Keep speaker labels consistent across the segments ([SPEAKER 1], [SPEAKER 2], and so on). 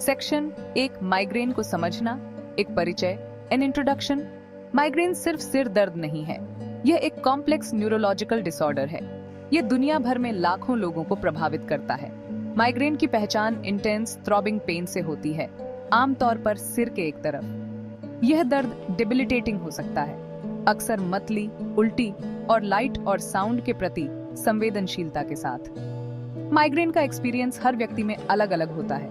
[SPEAKER 1] Section 1, migraine को समझना, एक परिचय, एन इंट्रोडक्शन। माइग्रेन सिर्फ सिर दर्द नहीं है, यह एक कॉम्प्लेक्स न्यूरोलॉजिकल डिसऑर्डर है। यह दुनिया भर में लाखों लोगों को प्रभावित करता है। माइग्रेन की पहचान इंटेंस थ्रॉबिंग पेन से होती है, आमतौर पर सिर के एक तरफ। यह दर्द डिबिलिटेटिंग हो सकता है, अक्सर मतली, उल्टी और लाइट और साउंड के प्रति संवेदनशीलता के साथ। माइग्रेन का एक्सपीरियंस हर व्यक्ति में अलग अलग होता है।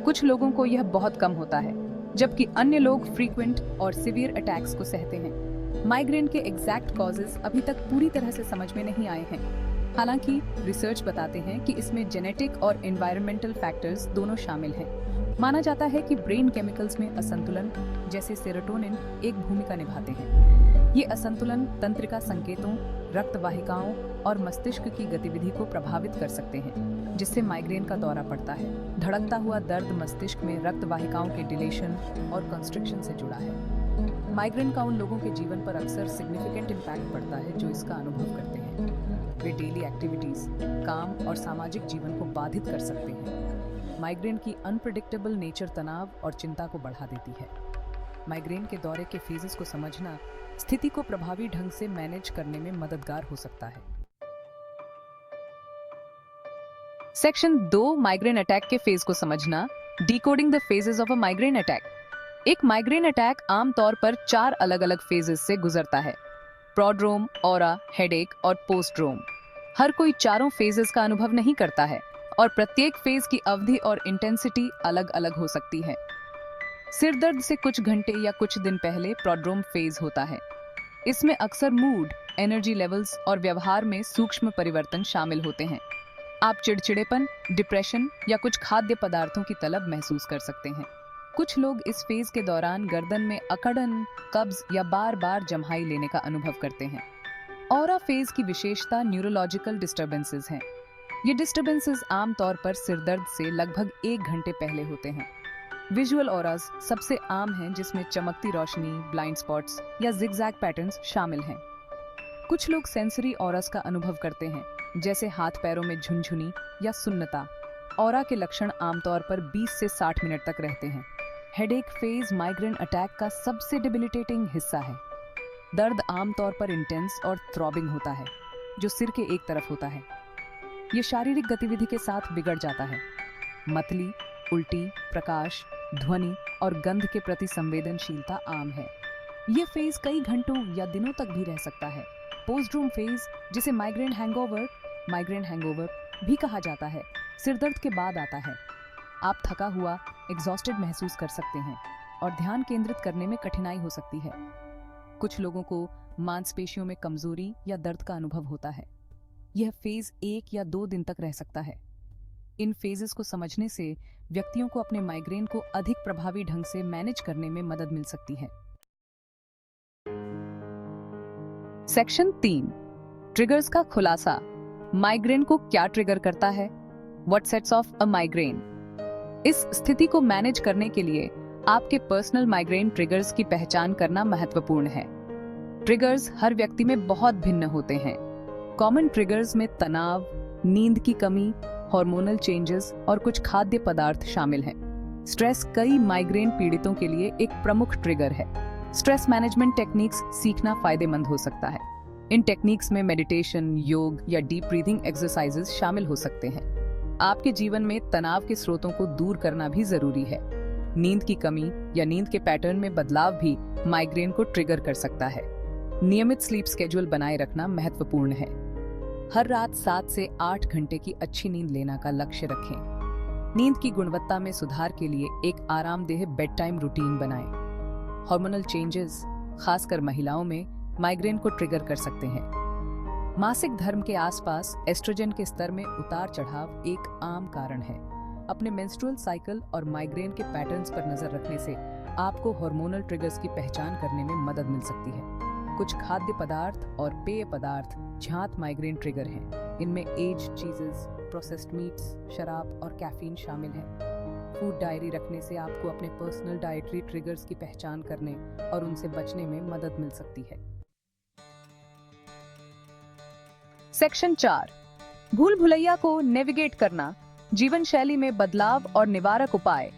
[SPEAKER 1] कुछ लोगों को यह बहुत कम होता है, जबकि अन्य लोग फ्रीक्वेंट और सिवियर अटैक्स को सहते हैं। माइग्रेन के एग्जैक्ट कॉजेज अभी तक पूरी तरह से समझ में नहीं आए हैं। हालांकि रिसर्च बताते हैं कि इसमें जेनेटिक और एनवायरमेंटल फैक्टर्स दोनों शामिल हैं। माना जाता है कि ब्रेन केमिकल्स में असंतुलन, जैसे सेरोटोनिन, एक भूमिका निभाते हैं। ये असंतुलन तंत्रिका संकेतों, रक्त वाहिकाओं और मस्तिष्क की गतिविधि को प्रभावित कर सकते हैं, जिससे माइग्रेन का दौरा पड़ता है। धड़कता हुआ दर्द मस्तिष्क में रक्त वाहिकाओं के डिलेशन और कंस्ट्रिक्शन से जुड़ा है। माइग्रेन का उन लोगों के जीवन पर अक्सर सिग्निफिकेंट इम्पैक्ट पड़ता है जो इसका अनुभव करते हैं। वे डेली एक्टिविटीज, काम और सामाजिक जीवन को बाधित कर सकते हैं। माइग्रेन की अनप्रेडिक्टेबल नेचर तनाव और चिंता को बढ़ा देती है। माइग्रेन के दौरे के फेजेस को समझना स्थिति को प्रभावी ढंग से मैनेज करने में मददगार हो सकता है। सेक्शन 2, माइग्रेन अटैक के फेज को समझना, decoding the phases of a migraine attack. एक माइग्रेन अटैक आमतौर पर 4 अलग-अलग फेजेस से गुजरता है: प्रोड्रोम, ऑरा, हेडेक और पोस्ट्रोम। हर कोई चारों फेजेस का अनुभव नहीं करता है और प्रत्येक फेज की अवधि और इंटेंसिटी अलग-अलग हो सकती है। सिर दर्द से कुछ घंटे या कुछ दिन पहले प्रोड्रोम फेज होता है। इसमें अक्सर मूड, एनर्जी लेवल्स और व्यवहार में सूक्ष्म परिवर्तन शामिल होते हैं। आप चिड़चिड़ेपन, डिप्रेशन या कुछ खाद्य पदार्थों की तलब महसूस कर सकते हैं। कुछ लोग इस फेज के दौरान गर्दन में अकड़न, कब्ज या बार-बार जम्हाई लेने का अनुभव करते हैं। ऑरा फेज की विशेषता न्यूरोलॉजिकल डिस्टर्बेंसेस हैं। ये डिस्टर्बेंसेस आमतौर पर सिरदर्द से लगभग 1 घंटे पहले होते हैं। विजुअल ऑराज सबसे आम हैं, जिसमें चमकती रोशनी, ब्लाइंड स्पॉट्स या जिगजैग पैटर्न्स शामिल हैं। कुछ लोग सेंसरी ऑराज का अनुभव करते हैं, जैसे हाथ पैरों में झुनझुनी या सुन्नता। ऑरा के लक्षण आमतौर पर 20 से 60 मिनट तक रहते हैं। हेडेक फेज माइग्रेन अटैक का सबसे डिबिलिटेटिंग हिस्सा है। दर्द आमतौर पर इंटेंस और थ्रॉबिंग होता है, जो सिर के एक तरफ होता है। ये शारीरिक गतिविधि के साथ बिगड़ जाता है। मतली, उल्टी, प्रकाश, ध्वनि और गंध के प्रति संवेदनशीलता आम है। ये फेज कई घंटों या दिनों तक भी रह सकता है। पोस्ट्रोम फेज, जिसे माइग्रेन हैंगओवर भी कहा जाता है, सिरदर्द के बाद आता है। आप थका हुआ, एग्जॉस्टेड महसूस कर सकते हैं और ध्यान केंद्रित करने में कठिनाई हो सकती है। कुछ लोगों को मांसपेशियों में कमजोरी या दर्द का अनुभव होता है। यह फेज 1 या 2 दिन तक रह सकता है। इन फेजेस को समझने से व्यक्तियों को अपने माइग्रेन को अधिक प्रभावी ढंग से मैनेज करने में मदद मिल सकती है। सेक्शन 3, ट्रिगर्स का खुलासा। माइग्रेन को क्या ट्रिगर करता है? What sets of a migraine? इस स्थिति को मैनेज करने के लिए आपके पर्सनल माइग्रेन ट्रिगर्स की पहचान करना महत्वपूर्ण है। ट्रिगर्स हर व्यक्ति में बहुत भिन्न होते हैं। कॉमन ट्रिगर्स में तनाव, नींद की कमी, हार्मोनल चेंजेस और कुछ खाद्य पदार्थ शामिल हैं। स्ट्रेस कई माइग्रेन पीड़ितों के लिए एक प्रमुख ट्रिगर है। स्ट्रेस मैनेजमेंट टेक्निक्स सीखना फायदेमंद हो सकता है। इन टेक्निक्स में मेडिटेशन, योग या डीप ब्रीदिंग एक्सरसाइजेस शामिल हो सकते हैं। आपके जीवन में तनाव के स्रोतों को दूर करना भी जरूरी है। नींद की कमी या नींद के पैटर्न में बदलाव भी माइग्रेन को ट्रिगर कर सकता है। नियमित स्लीप स्केड्यूल बनाए रखना महत्वपूर्ण है। हर रात 7 से 8 घंटे की अच्छी नींद लेना का लक्ष्य रखें। नींद की गुणवत्ता में सुधार के लिए एक आरामदेह बेड टाइम रूटीन बनाएं। हार्मोनल चेंजेस, खासकर महिलाओं में, माइग्रेन को ट्रिगर कर सकते हैं। मासिक धर्म के आसपास एस्ट्रोजन के स्तर में उतार चढ़ाव एक आम कारण है। अपने मेंस्ट्रुअल साइकिल और माइग्रेन के पैटर्न्स पर नजर रखने से आपको हार्मोनल ट्रिगर्स की पहचान करने में मदद मिल सकती है। कुछ खाद्य पदार्थ और पेय पदार्थ ज्ञात माइग्रेन ट्रिगर हैं। इनमें एज्ड चीजेस, प्रोसेस्ड मीट्स, शराब और कैफीन शामिल है। फूड डायरी रखने से आपको अपने पर्सनल डाइटरी ट्रिगर्स की पहचान करने और उनसे बचने में मदद मिल सकती है। सेक्शन 4, भूल भुलैया को नेविगेट करना, जीवन शैली में बदलाव और निवारक उपाय।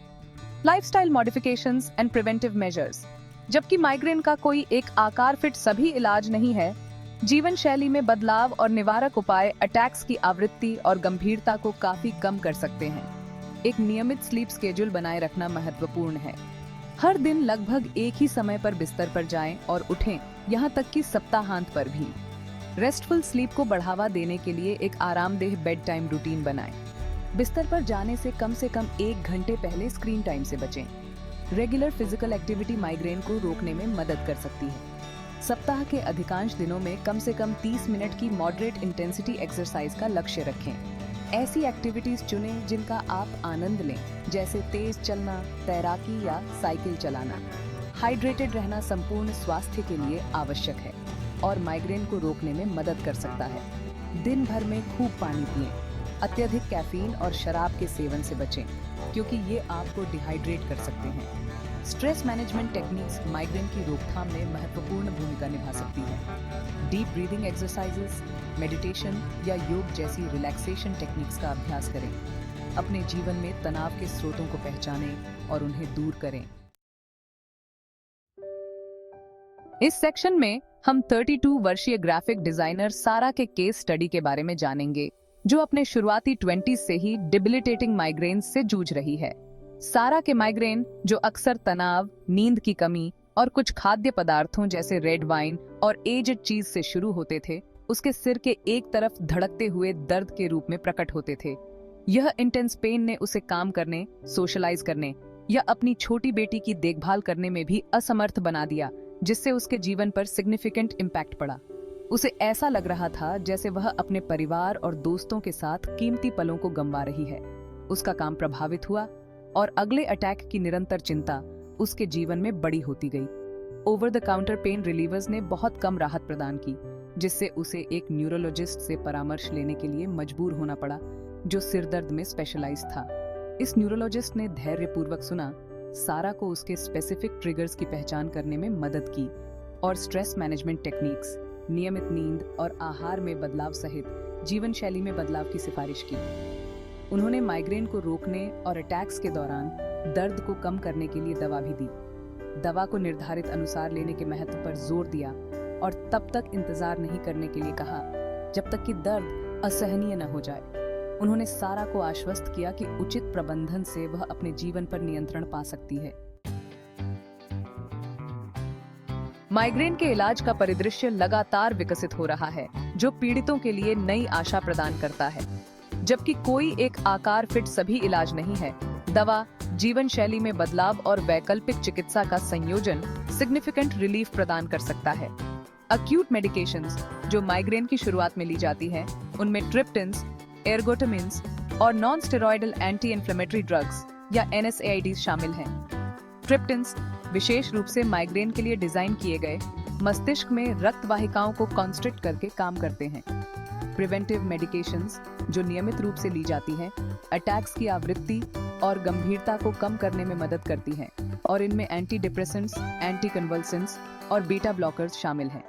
[SPEAKER 1] Lifestyle modifications and preventive measures. जबकि माइग्रेन का कोई एक आकार फिट सभी इलाज नहीं है, जीवन शैली में बदलाव और निवारक उपाय अटैक्स की आवृत्ति और गंभीरता को काफी कम कर सकते हैं। एक नियमित स्लीप स्केड्यूल बनाए रखना महत्वपूर्ण है। हर दिन लगभग एक ही समय पर बिस्तर पर जाएं और उठें, यहाँ तक कि सप्ताहांत पर भी। रेस्टफुल स्लीप को बढ़ावा देने के लिए एक आरामदेह बेड टाइम रूटीन बनाएं। बिस्तर पर जाने से कम 1 घंटे पहले स्क्रीन टाइम से बचें। रेगुलर फिजिकल एक्टिविटी माइग्रेन को रोकने में मदद कर सकती है। सप्ताह के अधिकांश दिनों में कम से कम 30 मिनट की मॉडरेट इंटेंसिटी एक्सरसाइज का लक्ष्य रखें। ऐसी एक्टिविटीज चुनें जिनका आप आनंद लें, जैसे तेज चलना, तैराकी या साइकिल चलाना। हाइड्रेटेड रहना संपूर्ण स्वास्थ्य के लिए आवश्यक है और माइग्रेन को रोकने में मदद कर सकता है। दिन भर में खूब पानी पिएं। अत्यधिक कैफीन और शराब के सेवन से बचें, क्योंकि ये आपको डिहाइड्रेट कर सकते हैं। स्ट्रेस मैनेजमेंट टेक्निक्स माइग्रेन की रोकथाम में महत्वपूर्ण भूमिका निभा सकती हैं। डीप ब्रीदिंग एक्सरसाइजेस, मेडिटेशन या योग जैसी रिलैक्सेशन टेक्निक्स का अभ्यास करें। अपने जीवन में तनाव के स्रोतों को पहचानें और उन्हें दूर करें। इस सेक्शन में हम 32 वर्षीय ग्राफिक डिजाइनर सारा के केस स्टडी के बारे में जानेंगे, जो अपने शुरुआती 20s से ही डिबिलिटेटिंग माइग्रेन से जूझ रही है। सारा के माइग्रेन, जो अक्सर तनाव, नींद की कमी और कुछ खाद्य पदार्थों जैसे रेड वाइन और एज्ड चीज से शुरू होते थे, उसके सिर के एक तरफ धड़कते हुए दर्द के रूप में प्रकट होते थे। यह इंटेंस पेन ने उसे काम करने, सोशलाइज करने या अपनी छोटी बेटी की देखभाल करने में भी असमर्थ बना दिया, जिससे उसके जीवन पर सिग्निफिकेंट इम्पैक्ट पड़ा। उसे ऐसा लग रहा था जैसे वह अपने परिवार और दोस्तों के साथ कीमती पलों को गंवा रही है। उसका काम प्रभावित हुआ और अगले अटैक की निरंतर चिंता उसके जीवन में बड़ी होती गई। Over the counter pen relievers ने बहुत कम राहत प्रदान की, जिससे उसे एक न्यूरोलॉजिस्ट से परामर्श लेने के लिए मजबूर होना पड़ा, जो सिरदर्द में स्पेशलाइज था। इस न्यूरोलॉजिस्ट ने धैर्यपूर्वक सुना, सारा को उसके स्पेसिफिक ट्रिगर्स की पहचान करने में मदद की और स्ट्रेस मैनेजमेंट टेक्निक्स, नियमित नींद और आहार में बदलाव सहित जीवन शैली में बदलाव की सिफारिश की। उन्होंने माइग्रेन को रोकने और अटैक्स के दौरान दर्द को कम करने के लिए दवा भी दी। दवा को निर्धारित अनुसार लेने के महत्व पर जोर दिया और तब तक इंतजार नहीं करने के लिए कहा जब तक कि दर्द असहनीय न हो जाए। उन्होंने सारा को आश्वस्त किया कि उचित प्रबंधन से वह अपने जीवन पर नियंत्रण पा सकती है। माइग्रेन के इलाज का परिदृश्य लगातार विकसित हो रहा है, जो पीड़ितों के लिए नई आशा प्रदान करता है। जबकि कोई एक आकार फिट सभी इलाज नहीं है, दवा, जीवन शैली में बदलाव और वैकल्पिक चिकित्सा का संयोजन सिग्निफिकेंट रिलीफ प्रदान कर सकता है। अक्यूट मेडिकेशंस जो माइग्रेन की शुरुआत में ली जाती हैं, उनमें ट्रिप्टिन्स, एर्गोटामिन्स और non steroidal anti inflammatory drugs या NSAIDs शामिल हैं। ट्रिप्टिन्स विशेष रूप से माइग्रेन के लिए डिजाइन किए गए मस्तिष्क में रक्त वाहिकाओं को कॉन्स्ट्रिक्ट करके काम करते हैं। प्रिवेंटिव मेडिकेशंस जो नियमित रूप से ली जाती हैं, अटैक्स की आवृत्ति और गंभीरता को कम करने में मदद करती हैं और इनमें एंटी डिप्रेसेंट्स, एंटी कन्वल्सेंट्स और बीटा ब्लॉकर्स शामिल हैं,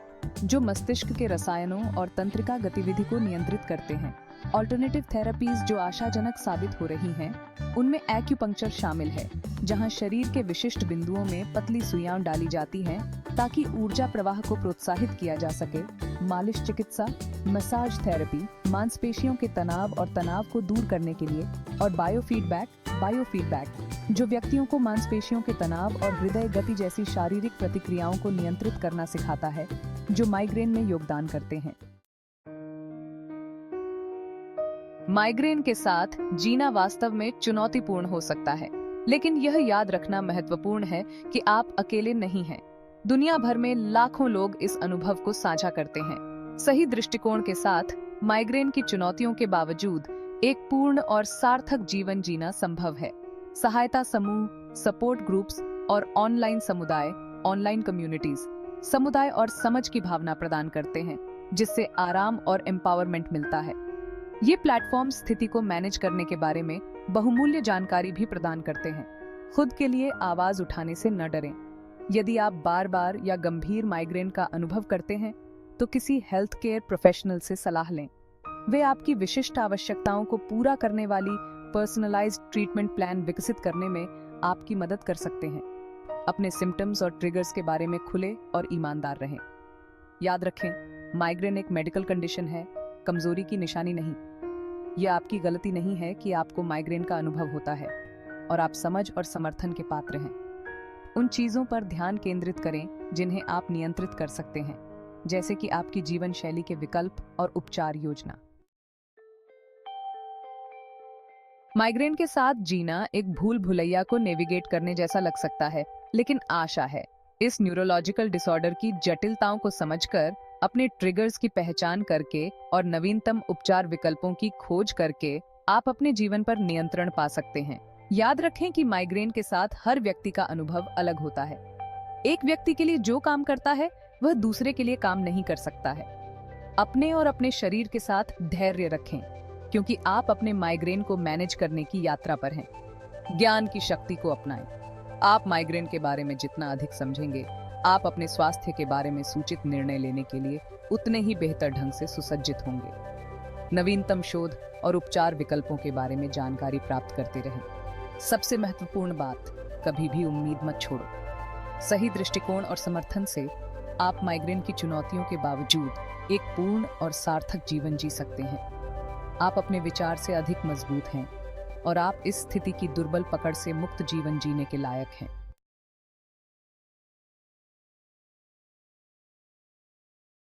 [SPEAKER 1] जो मस्तिष्क के रसायनों और तंत्रिका गतिविधि को नियंत्रित करते हैं। ऑल्टरनेटिव थेरेपीज जो आशाजनक साबित हो रही हैं, उनमें एक्यूपंक्चर शामिल है, जहां शरीर के विशिष्ट बिंदुओं में पतली सुइयां डाली जाती हैं ताकि ऊर्जा प्रवाह को प्रोत्साहित किया जा सके। मालिश चिकित्सा, मसाज थेरेपी मांसपेशियों के तनाव और तनाव को दूर करने के लिए, और बायोफीडबैक जो व्यक्तियों को मांसपेशियों के तनाव और हृदय गति जैसी शारीरिक प्रतिक्रियाओं को नियंत्रित करना सिखाता है, जो माइग्रेन में योगदान करते हैं। माइग्रेन के साथ जीना वास्तव में चुनौतीपूर्ण हो सकता है, लेकिन यह याद रखना महत्वपूर्ण है कि आप अकेले नहीं हैं। दुनिया भर में लाखों लोग इस अनुभव को साझा करते हैं। सही दृष्टिकोण के साथ माइग्रेन की चुनौतियों के बावजूद एक पूर्ण और सार्थक जीवन जीना संभव है। सहायता समूह, सपोर्ट ग्रुप्स और ऑनलाइन समुदाय, ऑनलाइन कम्युनिटीज समुदाय और समझ की भावना प्रदान करते हैं, जिससे आराम और एम्पावरमेंट मिलता है। ये प्लेटफॉर्म स्थिति को मैनेज करने के बारे में बहुमूल्य जानकारी भी प्रदान करते हैं। खुद के लिए आवाज उठाने से न डरें। यदि आप बार-बार या गंभीर माइग्रेन का अनुभव करते हैं, तो किसी हेल्थ केयर प्रोफेशनल से सलाह लें। वे आपकी विशिष्ट आवश्यकताओं को पूरा करने वाली पर्सनलाइज्ड ट्रीटमेंट प्लान विकसित करने में आपकी मदद कर सकते हैं। अपने सिम्टम्स और ट्रिगर्स के बारे में खुले और ईमानदार रहें। याद रखें, माइग्रेन एक मेडिकल कंडीशन है, कमजोरी की निशानी नहीं। यह आपकी गलती नहीं है कि आपको माइग्रेन का अनुभव होता है, और आप समझ और समर्थन के पात्र हैं। उन चीजों पर ध्यान केंद्रित करें जिन्हें आप नियंत्रित कर सकते हैं, जैसे कि आपकी जीवन शैली के विकल्प और उपचार योजना। माइग्रेन के साथ जीना एक भूल भुलैया को नेविगेट करने जैसा लग सकता है, लेकिन आशा है, इस न्यूरोलॉजिकल डिसऑर्डर की जटिलताओं को समझकर, अपने ट्रिगर्स की पहचान करके और नवीनतम उपचार विकल्पों की खोज करके आप अपने जीवन पर नियंत्रण पा सकते हैं। याद रखें कि माइग्रेन के साथ हर व्यक्ति का अनुभव अलग होता है। एक व्यक्ति के लिए जो काम करता है वह दूसरे के लिए काम नहीं कर सकता है। अपने और अपने शरीर के साथ धैर्य रखें, क्योंकि आप अपने माइग्रेन को मैनेज करने की यात्रा पर हैं। ज्ञान की शक्ति को अपनाएं। आप माइग्रेन के बारे में जितना अधिक समझेंगे, आप अपने स्वास्थ्य के बारे में सूचित निर्णय लेने के लिए उतने ही बेहतर ढंग से सुसज्जित होंगे। नवीनतम शोध और उपचार विकल्पों के बारे में जानकारी प्राप्त करते रहें। सबसे महत्वपूर्ण बात, कभी भी उम्मीद मत छोड़ो। सही दृष्टिकोण और समर्थन से आप माइग्रेन की चुनौतियों के बावजूद एक पूर्ण और सार्थक जीवन जी सकते हैं। आप अपने विचार से अधिक मजबूत हैं, और आप इस स्थिति की दुर्बल पकड़ से मुक्त जीवन जीने के लायक हैं।